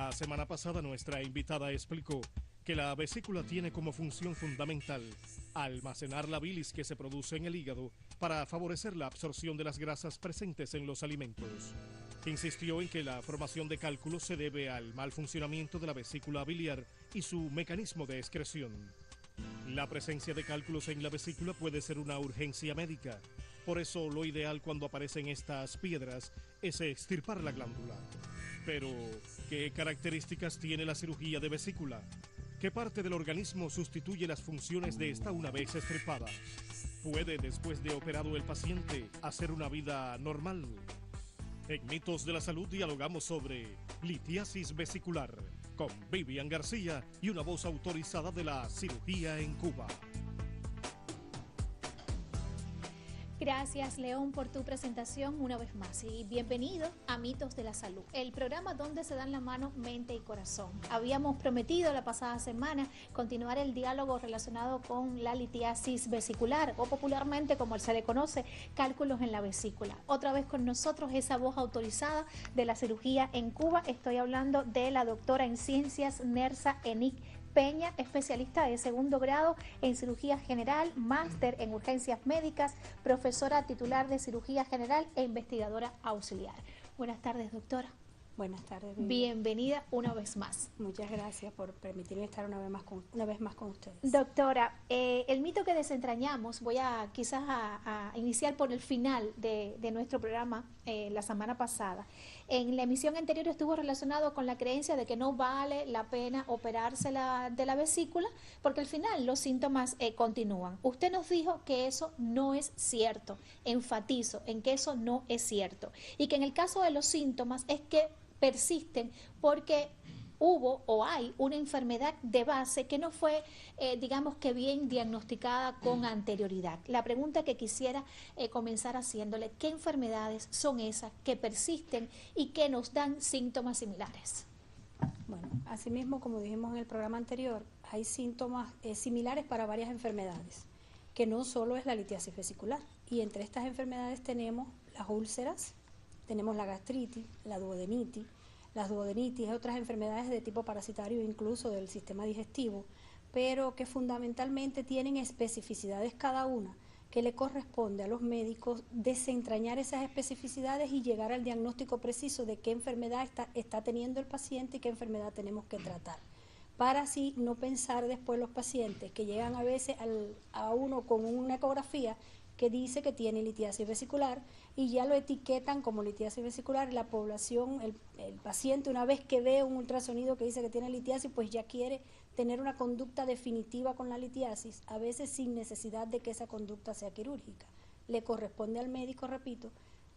La semana pasada nuestra invitada explicó que la vesícula tiene como función fundamental almacenar la bilis que se produce en el hígado para favorecer la absorción de las grasas presentes en los alimentos. Insistió en que la formación de cálculos se debe al mal funcionamiento de la vesícula biliar y su mecanismo de excreción. La presencia de cálculos en la vesícula puede ser una urgencia médica. Por eso lo ideal cuando aparecen estas piedras es extirpar la glándula. Pero, ¿qué características tiene la cirugía de vesícula? ¿Qué parte del organismo sustituye las funciones de esta una vez extirpada? ¿Puede, después de operado el paciente, hacer una vida normal? En Mitos de la Salud dialogamos sobre litiasis vesicular con Vivian García y una voz autorizada de la cirugía en Cuba. Gracias, León, por tu presentación una vez más y bienvenido a Mitos de la Salud, el programa donde se dan la mano mente y corazón. Habíamos prometido la pasada semana continuar el diálogo relacionado con la litiasis vesicular o popularmente como se le conoce, cálculos en la vesícula. Otra vez con nosotros esa voz autorizada de la cirugía en Cuba. Estoy hablando de la doctora en ciencias Nersa Enic Peña, especialista de segundo grado en cirugía general, máster en urgencias médicas, profesora titular de cirugía general e investigadora auxiliar. Buenas tardes, doctora. Buenas tardes, Vivian. Bienvenida una vez más. Muchas gracias por permitirme estar una vez más con ustedes. Doctora, el mito que desentrañamos, voy a quizás a iniciar por el final de nuestro programa la semana pasada. En la emisión anterior estuvo relacionado con la creencia de que no vale la pena operarse de la vesícula porque al final los síntomas continúan. Usted nos dijo que eso no es cierto, enfatizo en que eso no es cierto y que en el caso de los síntomas es que persisten porque hubo o hay una enfermedad de base que no fue, digamos que bien diagnosticada con anterioridad. La pregunta que quisiera comenzar haciéndole, ¿qué enfermedades son esas que persisten y que nos dan síntomas similares? Bueno, asimismo, como dijimos en el programa anterior, hay síntomas similares para varias enfermedades, que no solo es la litiasis vesicular. Y entre estas enfermedades tenemos las úlceras, tenemos la gastritis, la duodenitis, las duodenitis y otras enfermedades de tipo parasitario incluso del sistema digestivo, pero que fundamentalmente tienen especificidades cada una, que le corresponde a los médicos desentrañar esas especificidades y llegar al diagnóstico preciso de qué enfermedad está teniendo el paciente y qué enfermedad tenemos que tratar, para así no pensar después los pacientes que llegan a veces a uno con una ecografía que dice que tiene litiasis vesicular y ya lo etiquetan como litiasis vesicular. La población, el paciente, una vez que ve un ultrasonido que dice que tiene litiasis, pues ya quiere tener una conducta definitiva con la litiasis, a veces sin necesidad de que esa conducta sea quirúrgica. Le corresponde al médico, repito,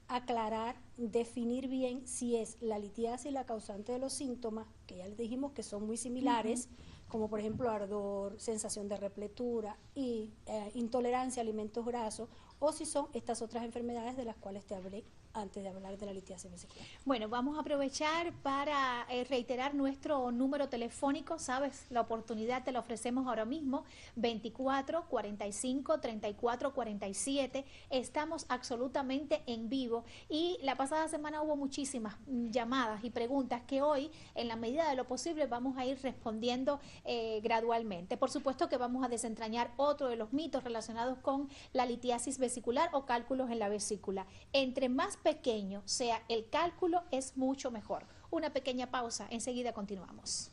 aclarar, definir bien si es la litiasis la causante de los síntomas, que ya les dijimos que son muy similares, como por ejemplo ardor, sensación de repletura y intolerancia a alimentos grasos, o si son estas otras enfermedades de las cuales te hablé antes de hablar de la litiasis vesicular. Bueno, vamos a aprovechar para reiterar nuestro número telefónico, sabes, la oportunidad te la ofrecemos ahora mismo, 24 45 34 47, estamos absolutamente en vivo y la pasada semana hubo muchísimas llamadas y preguntas que hoy, en la medida de lo posible, vamos a ir respondiendo gradualmente. Por supuesto que vamos a desentrañar otro de los mitos relacionados con la litiasis vesicular o cálculos en la vesícula. Entre más pequeño sea el cálculo, es mucho mejor. Una pequeña pausa, enseguida continuamos.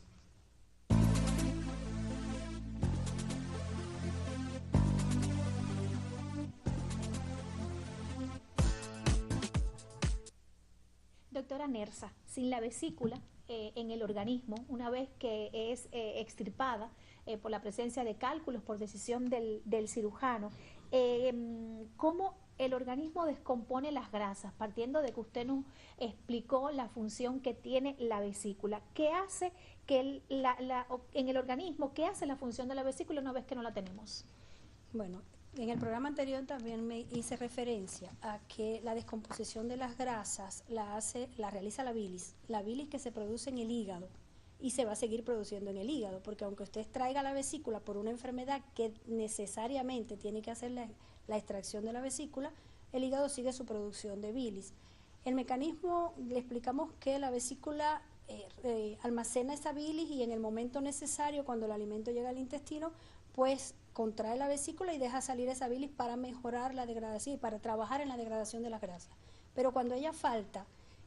Doctora Nersa, sin la vesícula en el organismo, una vez que es extirpada por la presencia de cálculos por decisión del cirujano, ¿cómo el organismo descompone las grasas? Partiendo de que usted nos explicó la función que tiene la vesícula, ¿qué hace que en el organismo, qué hace la función de la vesícula una vez que no la tenemos? Bueno, en el programa anterior también me hice referencia a que la descomposición de las grasas la realiza la bilis que se produce en el hígado y se va a seguir produciendo en el hígado, porque aunque usted extraiga la vesícula por una enfermedad que necesariamente tiene que hacer la extracción de la vesícula, el hígado sigue su producción de bilis. El mecanismo, le explicamos que la vesícula almacena esa bilis y en el momento necesario, cuando el alimento llega al intestino, pues contrae la vesícula y deja salir esa bilis para mejorar la degradación y para trabajar en la degradación de las grasas. Pero cuando ella falta,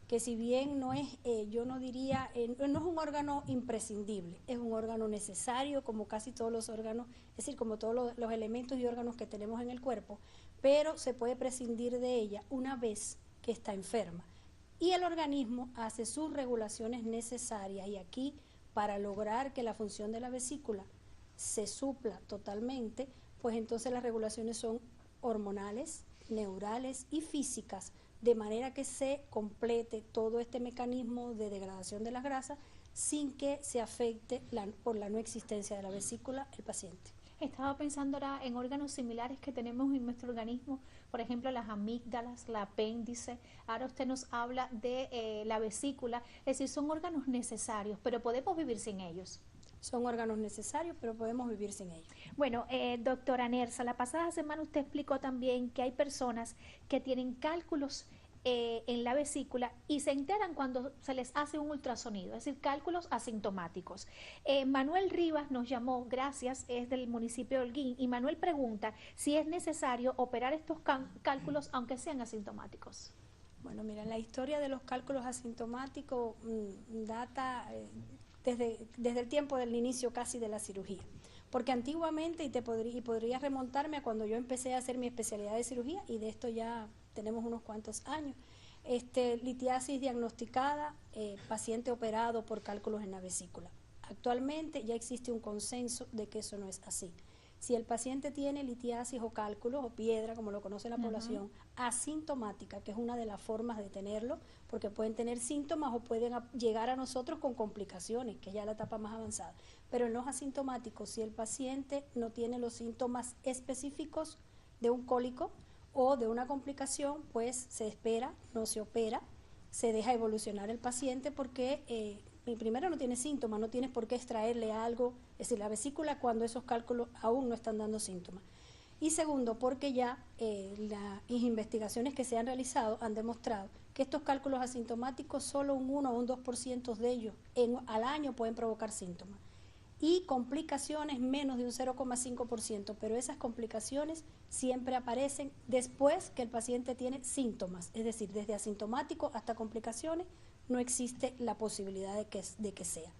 que si bien no es, yo no diría, no es un órgano imprescindible, es un órgano necesario como casi todos los órganos, es decir, como todos los elementos y órganos que tenemos en el cuerpo, pero se puede prescindir de ella una vez que está enferma. Y el organismo hace sus regulaciones necesarias y aquí, para lograr que la función de la vesícula se supla totalmente, pues entonces las regulaciones son hormonales, neurales y físicas, de manera que se complete todo este mecanismo de degradación de las grasas sin que se afecte por la no existencia de la vesícula el paciente. Estaba pensando ahora en órganos similares que tenemos en nuestro organismo, por ejemplo las amígdalas, el apéndice. Ahora usted nos habla de la vesícula, es decir, son órganos necesarios, pero podemos vivir sin ellos. Son órganos necesarios, pero podemos vivir sin ellos. Bueno, doctora Nersa, la pasada semana usted explicó también que hay personas que tienen cálculos en la vesícula y se enteran cuando se les hace un ultrasonido, es decir, cálculos asintomáticos. Manuel Rivas nos llamó, gracias, es del municipio de Holguín, y Manuel pregunta si es necesario operar estos cálculos aunque sean asintomáticos. Bueno, mira, la historia de los cálculos asintomáticos data desde el tiempo del inicio casi de la cirugía. Porque antiguamente, podría remontarme a cuando yo empecé a hacer mi especialidad de cirugía, y de esto ya tenemos unos cuantos años, litiasis diagnosticada, paciente operado por cálculos en la vesícula. Actualmente ya existe un consenso de que eso no es así. Si el paciente tiene litiasis o cálculos o piedra, como lo conoce la población, asintomática, que es una de las formas de tenerlo, porque pueden tener síntomas o pueden llegar a nosotros con complicaciones, que es ya la etapa más avanzada. Pero en los asintomáticos, si el paciente no tiene los síntomas específicos de un cólico o de una complicación, pues se espera, no se opera, se deja evolucionar el paciente porque primero no tiene síntomas, no tienes por qué extraerle algo, es decir, la vesícula cuando esos cálculos aún no están dando síntomas. Y segundo, porque ya las investigaciones que se han realizado han demostrado que estos cálculos asintomáticos, solo un 1 o un 2% de ellos al año pueden provocar síntomas. Y complicaciones menos de un 0,5%, pero esas complicaciones siempre aparecen después que el paciente tiene síntomas, es decir, desde asintomático hasta complicaciones no existe la posibilidad de que sea.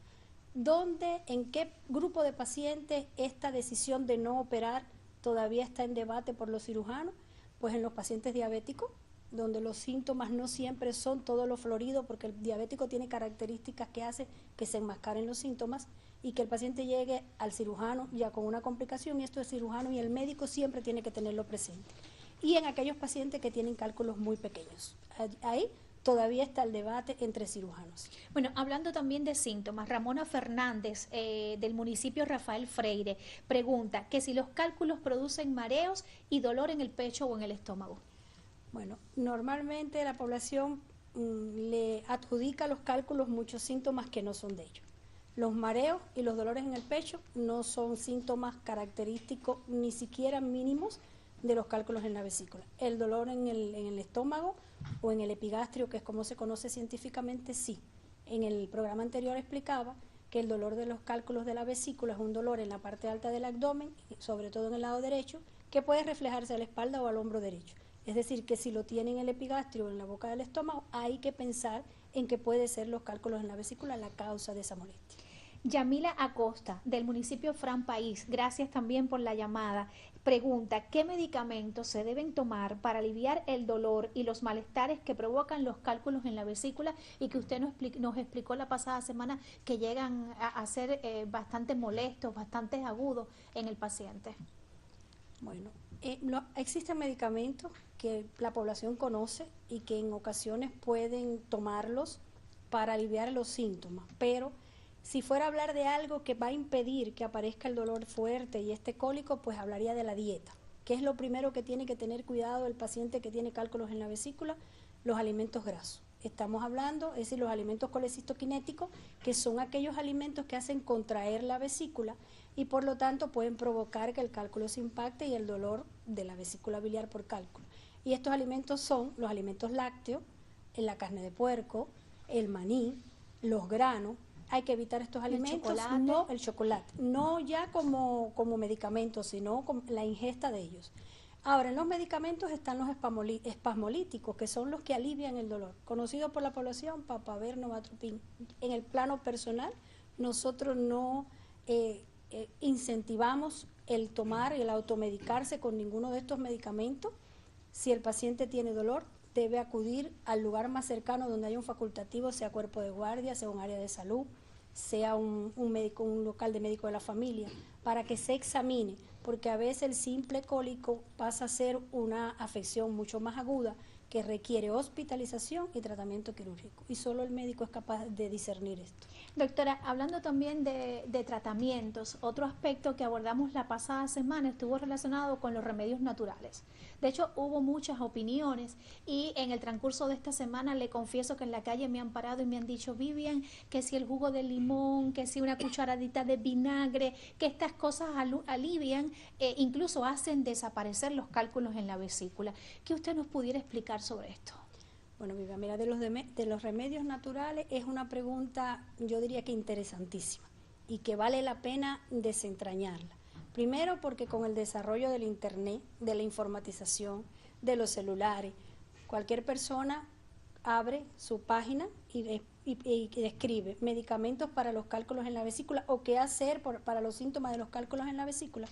¿Dónde, en qué grupo de pacientes esta decisión de no operar todavía está en debate por los cirujanos? Pues en los pacientes diabéticos, donde los síntomas no siempre son todo lo florido, porque el diabético tiene características que hacen que se enmascaren los síntomas y que el paciente llegue al cirujano ya con una complicación, y esto el cirujano y el médico siempre tiene que tenerlo presente. Y en aquellos pacientes que tienen cálculos muy pequeños, ahí todavía está el debate entre cirujanos. Bueno, hablando también de síntomas, Ramona Fernández del municipio Rafael Freire pregunta que si los cálculos producen mareos y dolor en el pecho o en el estómago. Bueno, normalmente la población le adjudica a los cálculos muchos síntomas que no son de ellos. Los mareos y los dolores en el pecho no son síntomas característicos ni siquiera mínimos de los cálculos en la vesícula. El dolor en el estómago o en el epigastrio, que es como se conoce científicamente, sí. En el programa anterior explicaba que el dolor de los cálculos de la vesícula es un dolor en la parte alta del abdomen, sobre todo en el lado derecho, que puede reflejarse a la espalda o al hombro derecho. Es decir, que si lo tiene en el epigastrio o en la boca del estómago, hay que pensar en que puede ser los cálculos en la vesícula la causa de esa molestia. Yamila Acosta, del municipio Fran País, gracias también por la llamada, pregunta, ¿qué medicamentos se deben tomar para aliviar el dolor y los malestares que provocan los cálculos en la vesícula y que usted nos explicó la pasada semana que llegan a ser bastante molestos, bastante agudos en el paciente? Bueno, existen medicamentos que la población conoce y que en ocasiones pueden tomarlos para aliviar los síntomas, pero si fuera a hablar de algo que va a impedir que aparezca el dolor fuerte y este cólico, pues hablaría de la dieta, que es lo primero que tiene que tener cuidado el paciente que tiene cálculos en la vesícula, los alimentos grasos. Estamos hablando, es decir, los alimentos colecistoquinéticos, que son aquellos alimentos que hacen contraer la vesícula y por lo tanto pueden provocar que el cálculo se impacte y el dolor de la vesícula biliar por cálculo. Y estos alimentos son los alimentos lácteos, la carne de puerco, el maní, los granos, hay que evitar estos alimentos, no el chocolate, no ya como medicamento, sino con la ingesta de ellos. Ahora, en los medicamentos están los espasmolíticos, que son los que alivian el dolor, conocidos por la población, Papaver, Novatropin. En el plano personal, nosotros no incentivamos el tomar, el automedicarse con ninguno de estos medicamentos. Si el paciente tiene dolor, debe acudir al lugar más cercano donde haya un facultativo, sea cuerpo de guardia, sea un área de salud, sea un médico, un local de médico de la familia, para que se examine, porque a veces el simple cólico pasa a ser una afección mucho más aguda que requiere hospitalización y tratamiento quirúrgico, y solo el médico es capaz de discernir esto. Doctora, hablando también de tratamientos, otro aspecto que abordamos la pasada semana estuvo relacionado con los remedios naturales. De hecho, hubo muchas opiniones y en el transcurso de esta semana le confieso que en la calle me han parado y me han dicho, Vivian, que si el jugo de limón, que si una cucharadita de vinagre, que estas cosas alivian, incluso hacen desaparecer los cálculos en la vesícula. ¿Qué usted nos pudiera explicar sobre esto? Bueno, Vivian, mira, de los remedios naturales es una pregunta, yo diría que interesantísima y que vale la pena desentrañarla. Primero porque con el desarrollo del internet, de la informatización, de los celulares, cualquier persona abre su página y escribe medicamentos para los cálculos en la vesícula o qué hacer para los síntomas de los cálculos en la vesícula,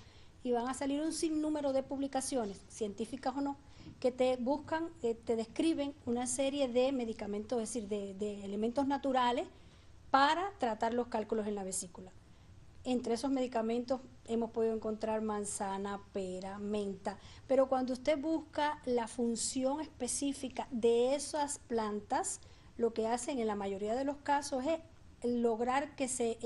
y van a salir un sinnúmero de publicaciones, científicas o no, que te buscan, te describen una serie de medicamentos, es decir, de elementos naturales para tratar los cálculos en la vesícula. Entre esos medicamentos hemos podido encontrar manzana, pera, menta, pero cuando usted busca la función específica de esas plantas, lo que hacen en la mayoría de los casos es lograr que se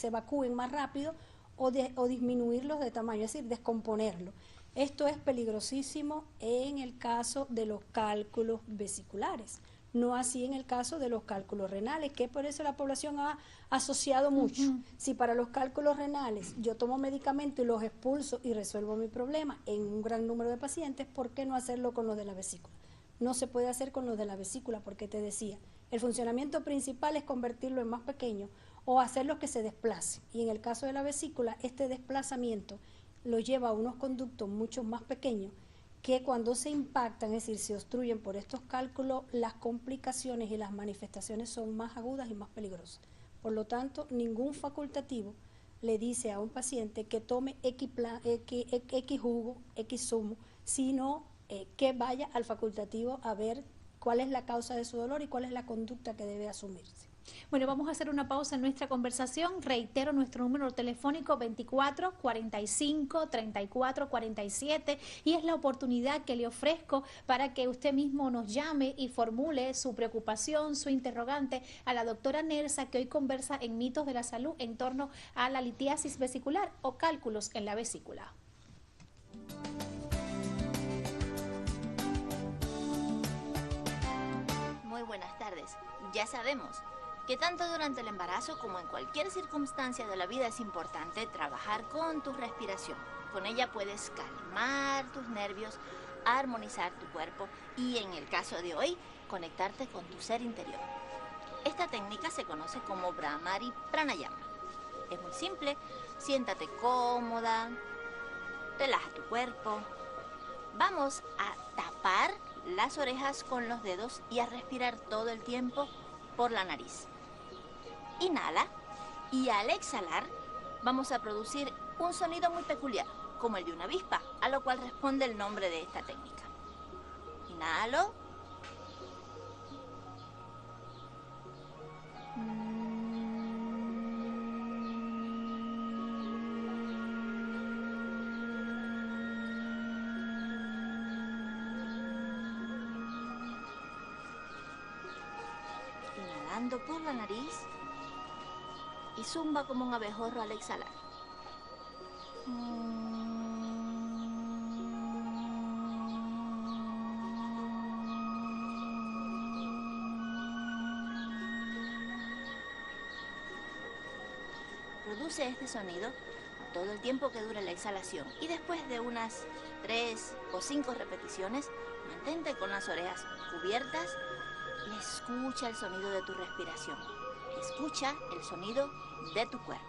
evacúen más rápido o disminuirlos de tamaño, es decir, descomponerlos. Esto es peligrosísimo en el caso de los cálculos vesiculares, no así en el caso de los cálculos renales, que por eso la población ha asociado mucho. Si para los cálculos renales yo tomo medicamentos y los expulso y resuelvo mi problema en un gran número de pacientes, ¿por qué no hacerlo con los de la vesícula? No se puede hacer con los de la vesícula porque te decía, el funcionamiento principal es convertirlo en más pequeño o hacerlo que se desplace. Y en el caso de la vesícula, este desplazamiento lo lleva a unos conductos mucho más pequeños que cuando se impactan, es decir, se obstruyen por estos cálculos, las complicaciones y las manifestaciones son más agudas y más peligrosas. Por lo tanto, ningún facultativo le dice a un paciente que tome X jugo, X zumo, sino que vaya al facultativo a ver cuál es la causa de su dolor y cuál es la conducta que debe asumirse. Bueno, vamos a hacer una pausa en nuestra conversación. Reitero nuestro número telefónico 24 45 34 47 y es la oportunidad que le ofrezco para que usted mismo nos llame y formule su preocupación, su interrogante a la doctora Nersa, que hoy conversa en Mitos de la Salud en torno a la litiasis vesicular o cálculos en la vesícula. Muy buenas tardes. Ya sabemos que tanto durante el embarazo como en cualquier circunstancia de la vida es importante trabajar con tu respiración. Con ella puedes calmar tus nervios, armonizar tu cuerpo y, en el caso de hoy, conectarte con tu ser interior. Esta técnica se conoce como Bhramari Pranayama. Es muy simple, siéntate cómoda, relaja tu cuerpo. Vamos a tapar las orejas con los dedos y a respirar todo el tiempo por la nariz. Inhala y al exhalar vamos a producir un sonido muy peculiar, como el de una avispa, a lo cual responde el nombre de esta técnica. Inhalo. Inhalando por la nariz y zumba como un abejorro al exhalar. Produce este sonido todo el tiempo que dure la exhalación y después de unas 3 o 5 repeticiones, mantente con las orejas cubiertas y escucha el sonido de tu respiración. Escucha el sonido de tu cuerpo.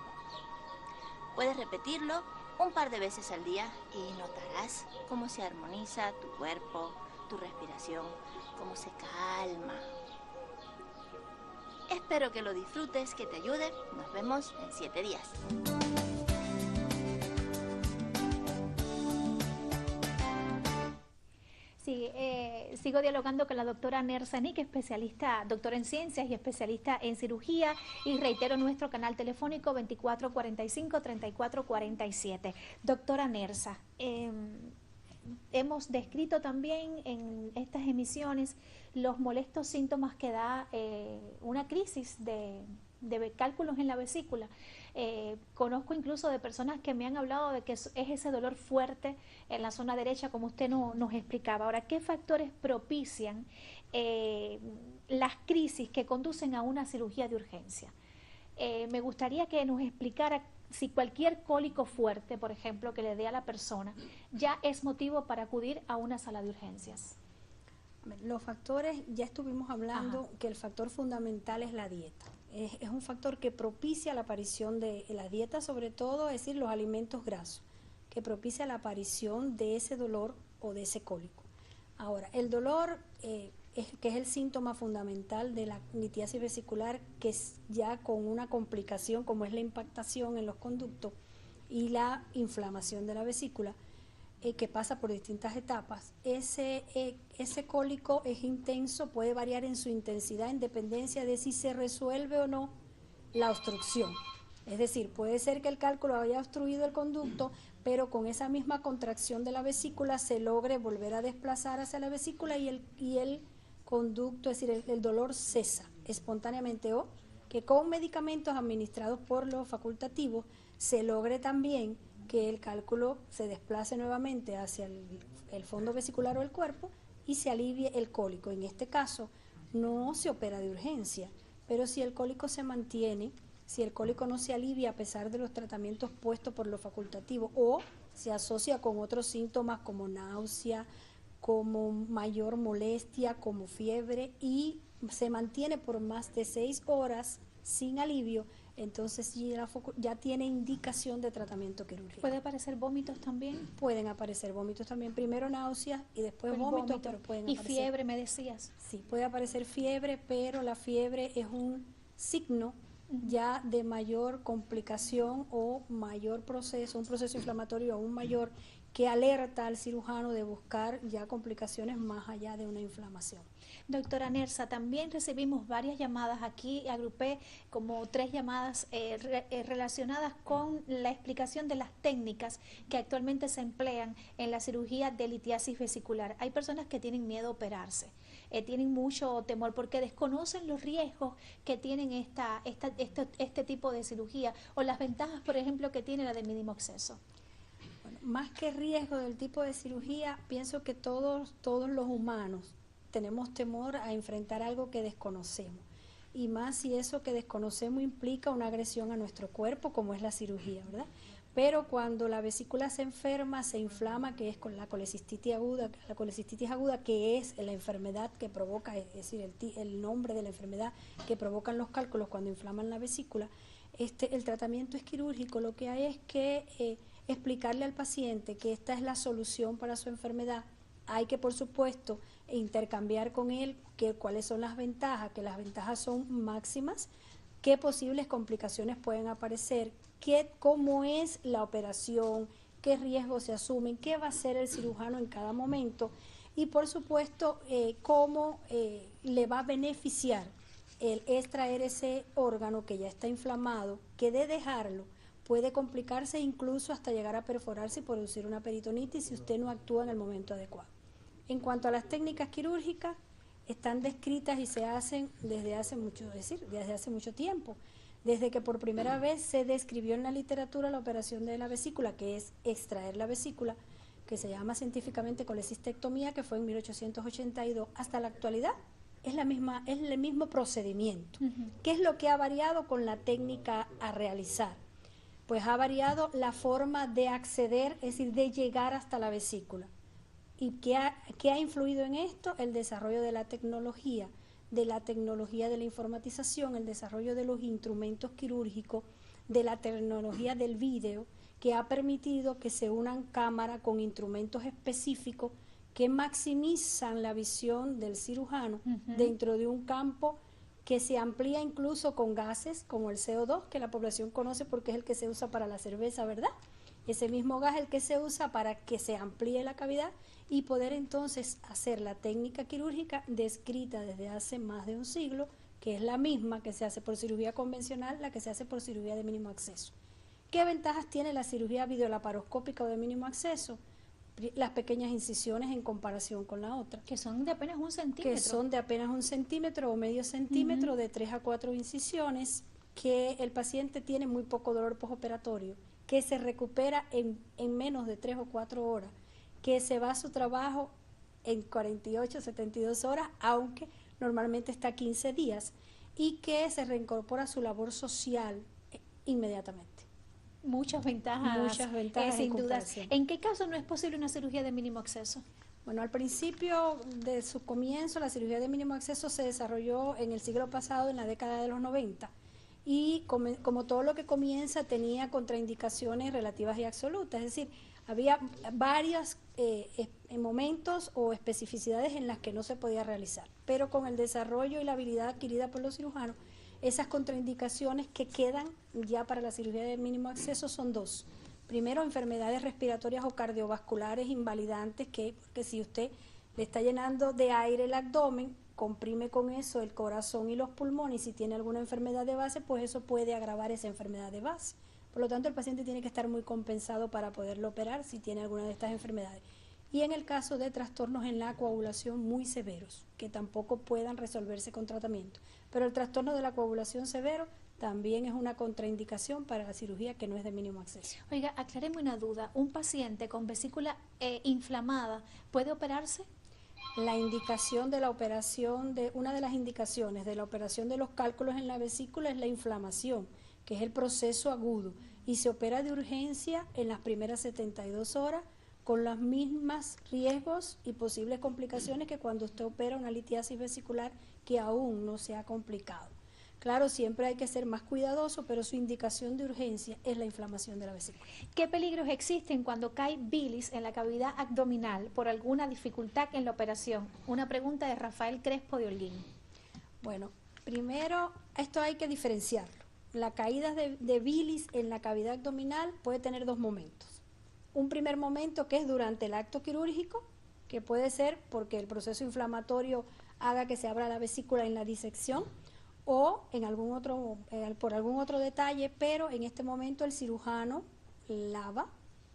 Puedes repetirlo un par de veces al día y notarás cómo se armoniza tu cuerpo, tu respiración, cómo se calma. Espero que lo disfrutes, que te ayude. Nos vemos en 7 días. Sí, sigo dialogando con la doctora Nersa Nick, especialista, doctora en ciencias y especialista en cirugía, y reitero nuestro canal telefónico 2445-3447. Doctora Nersa, hemos descrito también en estas emisiones los molestos síntomas que da una crisis de cálculos en la vesícula. Conozco incluso de personas que me han hablado de que es ese dolor fuerte en la zona derecha, como usted nos explicaba. Ahora, ¿qué factores propician las crisis que conducen a una cirugía de urgencia? Me gustaría que nos explicara si cualquier cólico fuerte, por ejemplo, que le dé a la persona, ya es motivo para acudir a una sala de urgencias. Los factores, ya estuvimos hablando que el factor fundamental es la dieta. Es un factor que propicia la aparición de la dieta, sobre todo, es decir, los alimentos grasos, que propicia la aparición de ese dolor o de ese cólico. Ahora, el dolor, que es el síntoma fundamental de la litiasis vesicular, que es ya con una complicación como es la impactación en los conductos y la inflamación de la vesícula, que pasa por distintas etapas. Ese cólico es intenso, puede variar en su intensidad en dependencia de si se resuelve o no la obstrucción. Es decir, puede ser que el cálculo haya obstruido el conducto, pero con esa misma contracción de la vesícula se logre volver a desplazar hacia la vesícula y el conducto, es decir, el dolor cesa espontáneamente, o que con medicamentos administrados por los facultativos se logre también que el cálculo se desplace nuevamente hacia el fondo vesicular o el cuerpo y se alivie el cólico. En este caso no se opera de urgencia, pero si el cólico se mantiene, si el cólico no se alivia a pesar de los tratamientos puestos por los facultativos o se asocia con otros síntomas como náusea, como mayor molestia, como fiebre, y se mantiene por más de 6 horas sin alivio, entonces ya tiene indicación de tratamiento quirúrgico. ¿Puede aparecer vómitos también? Pueden aparecer vómitos también, primero náuseas y después vómitos, pero pueden aparecer. ¿Y fiebre, me decías? Sí, puede aparecer fiebre, pero la fiebre es un signo ya de mayor complicación o mayor proceso, un proceso inflamatorio aún mayor, que alerta al cirujano de buscar ya complicaciones más allá de una inflamación. Doctora Nersa, también recibimos varias llamadas aquí, agrupé como 3 llamadas relacionadas con la explicación de las técnicas que actualmente se emplean en la cirugía de litiasis vesicular. Hay personas que tienen miedo a operarse, tienen mucho temor porque desconocen los riesgos que tienen este tipo de cirugía o las ventajas, por ejemplo, que tiene la de mínimo acceso. Bueno, más que riesgo del tipo de cirugía, pienso que todos los humanos tenemos temor a enfrentar algo que desconocemos, y más si eso que desconocemos implica una agresión a nuestro cuerpo, como es la cirugía, ¿verdad? Pero cuando la vesícula se enferma, se inflama, que es con la colecistitis aguda, que es la enfermedad que provoca, es decir, el nombre de la enfermedad que provocan los cálculos cuando inflaman la vesícula, el tratamiento es quirúrgico. Lo que hay es que explicarle al paciente que esta es la solución para su enfermedad. Hay que, por supuesto, intercambiar con él cuáles son las ventajas, que las ventajas son máximas, qué posibles complicaciones pueden aparecer, cómo es la operación, qué riesgos se asumen, qué va a hacer el cirujano en cada momento y, por supuesto, cómo le va a beneficiar el extraer ese órgano que ya está inflamado, que de dejarlo puede complicarse incluso hasta llegar a perforarse y producir una peritonitis si usted no actúa en el momento adecuado. En cuanto a las técnicas quirúrgicas, están descritas y se hacen desde hace mucho tiempo. Desde que por primera vez se describió en la literatura la operación de la vesícula, que es extraer la vesícula, que se llama científicamente colecistectomía, que fue en 1882, hasta la actualidad es el mismo procedimiento. ¿Qué es lo que ha variado con la técnica a realizar? Pues ha variado la forma de acceder, es decir, de llegar hasta la vesícula. ¿Y qué ha influido en esto? El desarrollo de la tecnología, de la tecnología de la informatización, el desarrollo de los instrumentos quirúrgicos, de la tecnología del vídeo, que ha permitido que se unan cámaras con instrumentos específicos que maximizan la visión del cirujano dentro de un campo que se amplía incluso con gases como el CO2, que la población conoce porque es el que se usa para la cerveza, ¿verdad? Ese mismo gas es el que se usa para que se amplíe la cavidad y poder entonces hacer la técnica quirúrgica descrita desde hace más de un siglo, que es la misma que se hace por cirugía convencional, la que se hace por cirugía de mínimo acceso. ¿Qué ventajas tiene la cirugía videolaparoscópica o de mínimo acceso? Las pequeñas incisiones en comparación con la otra. Que son de apenas 1 centímetro. Que son de apenas 1 centímetro o medio centímetro, de 3 a 4 incisiones, que el paciente tiene muy poco dolor postoperatorio, que se recupera en menos de 3 o 4 horas, que se va a su trabajo en 48, 72 horas, aunque normalmente está 15 días, y que se reincorpora a su labor social inmediatamente. Muchas ventajas, sin duda. ¿En qué caso no es posible una cirugía de mínimo acceso? Bueno, al principio de su comienzo, la cirugía de mínimo acceso se desarrolló en el siglo pasado, en la década de los 90, y como todo lo que comienza tenía contraindicaciones relativas y absolutas, es decir, había varios momentos o especificidades en las que no se podía realizar, pero con el desarrollo y la habilidad adquirida por los cirujanos, esas contraindicaciones que quedan ya para la cirugía de mínimo acceso son 2. Primero, enfermedades respiratorias o cardiovasculares invalidantes, que si usted le está llenando de aire el abdomen, comprime con eso el corazón y los pulmones, y si tiene alguna enfermedad de base, pues eso puede agravar esa enfermedad de base. Por lo tanto, el paciente tiene que estar muy compensado para poderlo operar si tiene alguna de estas enfermedades. Y en el caso de trastornos en la coagulación muy severos, que tampoco puedan resolverse con tratamiento. Pero el trastorno de la coagulación severo también es una contraindicación para la cirugía que no es de mínimo acceso. Oiga, acláreme una duda. ¿Un paciente con vesícula inflamada puede operarse? La indicación de la operación, una de las indicaciones de la operación de los cálculos en la vesícula es la inflamación, que es el proceso agudo, y se opera de urgencia en las primeras 72 horas, con los mismos riesgos y posibles complicaciones que cuando usted opera una litiasis vesicular que aún no se ha complicado. Claro, siempre hay que ser más cuidadoso, pero su indicación de urgencia es la inflamación de la vesícula. ¿Qué peligros existen cuando cae bilis en la cavidad abdominal por alguna dificultad en la operación? Una pregunta de Rafael Crespo de Holguín. Bueno, primero, esto hay que diferenciarlo. La caída de bilis en la cavidad abdominal puede tener 2 momentos. Un primer momento que es durante el acto quirúrgico, que puede ser porque el proceso inflamatorio haga que se abra la vesícula en la disección o en por algún otro detalle, pero en este momento el cirujano lava,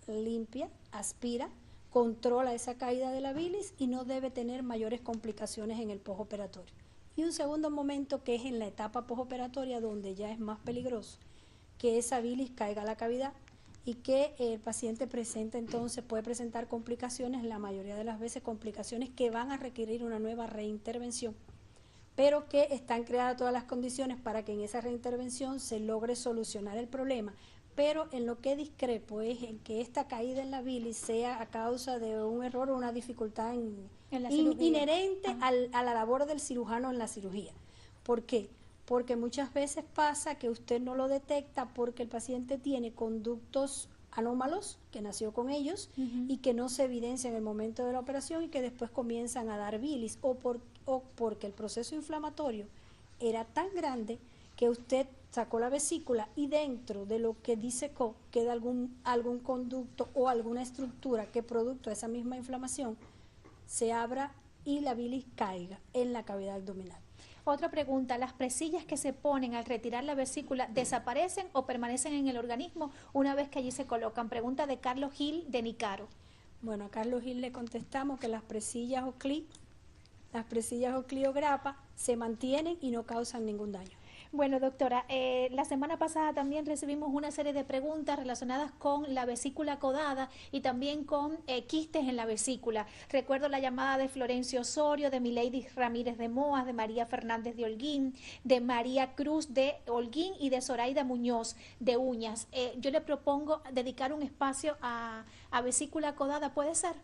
limpia, aspira, controla esa caída de la bilis y no debe tener mayores complicaciones en el postoperatorio. Y un segundo momento que es en la etapa postoperatoria, donde ya es más peligroso que esa bilis caiga a la cavidad y que el paciente presenta, entonces puede presentar complicaciones, la mayoría de las veces complicaciones que van a requerir una nueva reintervención, pero que están creadas todas las condiciones para que en esa reintervención se logre solucionar el problema. Pero en lo que discrepo es en que esta caída en la bilis sea a causa de un error o una dificultad inherente a la labor del cirujano en la cirugía. ¿Por qué? Porque muchas veces pasa que usted no lo detecta porque el paciente tiene conductos anómalos, que nació con ellos, y que no se evidencian en el momento de la operación y que después comienzan a dar bilis, o porque el proceso inflamatorio era tan grande que usted sacó la vesícula y dentro de lo que disecó queda algún conducto o alguna estructura que producto de esa misma inflamación se abra y la bilis caiga en la cavidad abdominal. Otra pregunta, ¿las presillas que se ponen al retirar la vesícula desaparecen o permanecen en el organismo una vez que allí se colocan? Pregunta de Carlos Gil de Nicaro. Bueno, a Carlos Gil le contestamos que las presillas o cliograpa se mantienen y no causan ningún daño. Bueno, doctora, la semana pasada también recibimos una serie de preguntas relacionadas con la vesícula codada y también con quistes en la vesícula. Recuerdo la llamada de Florencio Osorio, de Milady Ramírez de Moas, de María Fernández de Holguín, de María Cruz de Holguín y de Zoraida Muñoz de Uñas. Yo le propongo dedicar un espacio a vesícula codada, ¿puede ser?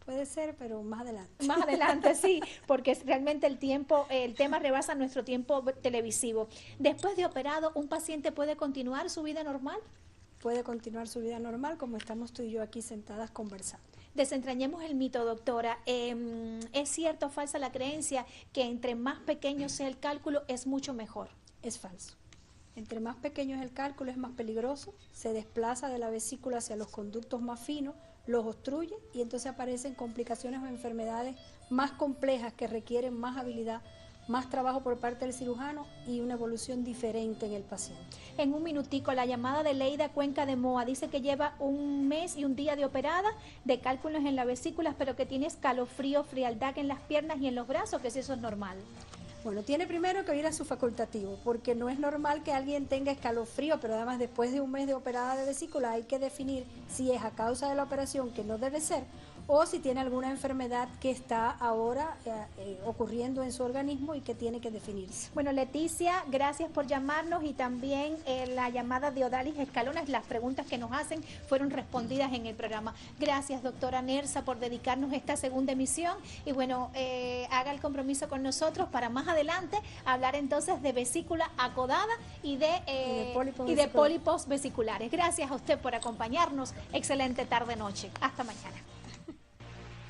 Puede ser, pero más adelante. Más adelante, sí, porque realmente el tema rebasa nuestro tiempo televisivo. Después de operado, ¿un paciente puede continuar su vida normal? Puede continuar su vida normal, como estamos tú y yo aquí sentadas conversando. Desentrañemos el mito, doctora. ¿Es cierto o falsa la creencia que entre más pequeño sea el cálculo es mucho mejor? Es falso. Entre más pequeño es el cálculo es más peligroso, se desplaza de la vesícula hacia los conductos más finos, los obstruye y entonces aparecen complicaciones o enfermedades más complejas que requieren más habilidad, más trabajo por parte del cirujano y una evolución diferente en el paciente. En un minutico, la llamada de Leida Cuenca de Moa dice que lleva 1 mes y 1 día de operada, de cálculos en las vesículas, pero que tiene escalofrío, frialdad en las piernas y en los brazos, que si eso es normal. Bueno, tiene primero que ir a su facultativo, porque no es normal que alguien tenga escalofrío, pero además después de 1 mes de operada de vesícula hay que definir si es a causa de la operación, que no debe ser, o si tiene alguna enfermedad que está ahora ocurriendo en su organismo y que tiene que definirse. Bueno, Leticia, gracias por llamarnos y también la llamada de Odalis Escalonas, las preguntas que nos hacen fueron respondidas en el programa. Gracias, doctora Nersa, por dedicarnos esta segunda emisión y bueno, haga el compromiso con nosotros para más adelante hablar entonces de vesícula acodada y de pólipos vesiculares. Gracias a usted por acompañarnos. Excelente tarde-noche. Hasta mañana.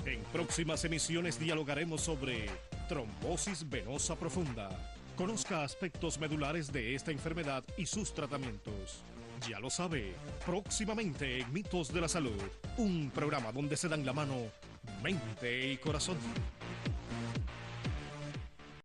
En próximas emisiones dialogaremos sobre trombosis venosa profunda. Conozca aspectos medulares de esta enfermedad y sus tratamientos. Ya lo sabe, próximamente en Mitos de la Salud, un programa donde se dan la mano mente y corazón.